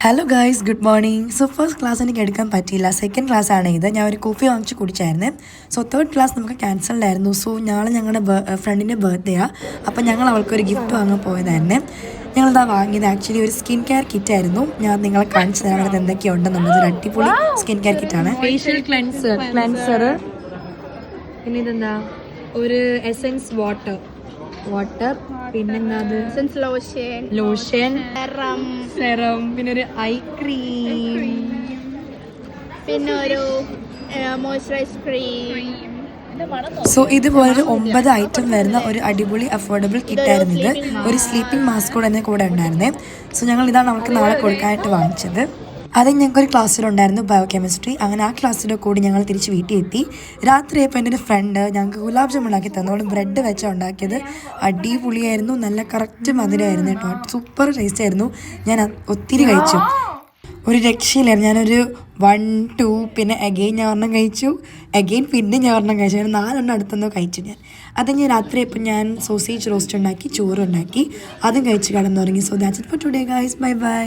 Hello guys, good morning. So first class എനിക്ക് എടുക്കാൻ പറ്റിയില്ല. സെക്കൻഡ് ക്ലാസ് ആണ് ഇത്. ഞാൻ ഒരു കോഫി വാങ്ങിച്ച് കുടിച്ചായിരുന്നു. സോ തേർഡ് ക്ലാസ് നമുക്ക് ക്യാൻസൽഡ് ആയിരുന്നു. സോ നാളെ ഞങ്ങളുടെ ഫ്രണ്ടിൻ്റെ ബർത്ത്ഡേയാണ്. അപ്പോൾ ഞങ്ങൾ അവൾക്കൊരു ഗിഫ്റ്റ് വാങ്ങാൻ പോയതായിരുന്നു. ഞങ്ങളിതാ വാങ്ങിയത് ആക്ച്വലി ഒരു സ്കിൻ കെയർ കിറ്റ് ആയിരുന്നു. ഞാൻ നിങ്ങളെ കാണിച്ചു തരാം അവിടെ എന്തൊക്കെയുണ്ടെന്നുള്ളത്. ഒരു അടിപൊളി സ്കിൻ കെയർ കിറ്റാണ്. ഫേഷ്യൽ ക്ലെൻസർ പിന്നെ ഇതെന്താ ഒരു എസെൻസ് വാട്ടർ പിന്നെന്താ ലോഷൻ സെറം പിന്നെ ഒരു ഐ ക്രീം പിന്നെ ഒരു മോയ്സ്ചറൈസ് ക്രീം. സോ ഇതുപോലൊരു 9 ഐറ്റം വരുന്ന ഒരു അടിപൊളി അഫോർഡബിൾ കിറ്റായിരുന്നു ഇത്. ഒരു സ്ലീപ്പിംഗ് മാസ്ക് കൂടെ തന്നെ കൂടെ ഉണ്ടായിരുന്നേ. സോ ഞങ്ങൾ ഇതാണ് അവൾക്ക് നാളെ കൊടുക്കാനായിട്ട് വാങ്ങിച്ചത്. അത് ഞങ്ങൾക്കൊരു ക്ലാസ്സിലുണ്ടായിരുന്നു ബയോകെമിസ്ട്രി. അങ്ങനെ ആ ക്ലാസ്സിൻ്റെ കൂടി ഞങ്ങൾ തിരിച്ച് വീട്ടിൽ എത്തി. രാത്രിയായപ്പോൾ എൻ്റെ ഒരു ഫ്രണ്ട് ഞങ്ങൾക്ക് ഗുലാബ് ജാമുൻ ഉണ്ടാക്കി തന്നോളും ബ്രെഡ് വെച്ചാണ് ഉണ്ടാക്കിയത്. അടിപൊളിയായിരുന്നു, നല്ല കറക്റ്റ് മധുരമായിരുന്നു കേട്ടോ. സൂപ്പർ ടേസ്റ്റ് ആയിരുന്നു. ഞാൻ ഒത്തിരി കഴിച്ചു, ഒരു രക്ഷയില്ലായിരുന്നു. ഞാനൊരു 1, 2 പിന്നെ അഗെയിൻ ഞാൻ ഒരെണ്ണം കഴിച്ചു, അഗെയിൻ പിന്നെ ഞാൻ ഒരെണ്ണം കഴിച്ചു. അങ്ങനെ 4 അടുത്തൊന്നും കഴിച്ചു ഞാൻ. അത് ഞാൻ രാത്രിയായപ്പോൾ ഞാൻ സോസേജ് റോസ്റ്റ് ഉണ്ടാക്കി, ചോറുണ്ടാക്കി, അതും കഴിച്ച് കിടന്നുറങ്ങി. So that's it for today guys. Bye bye.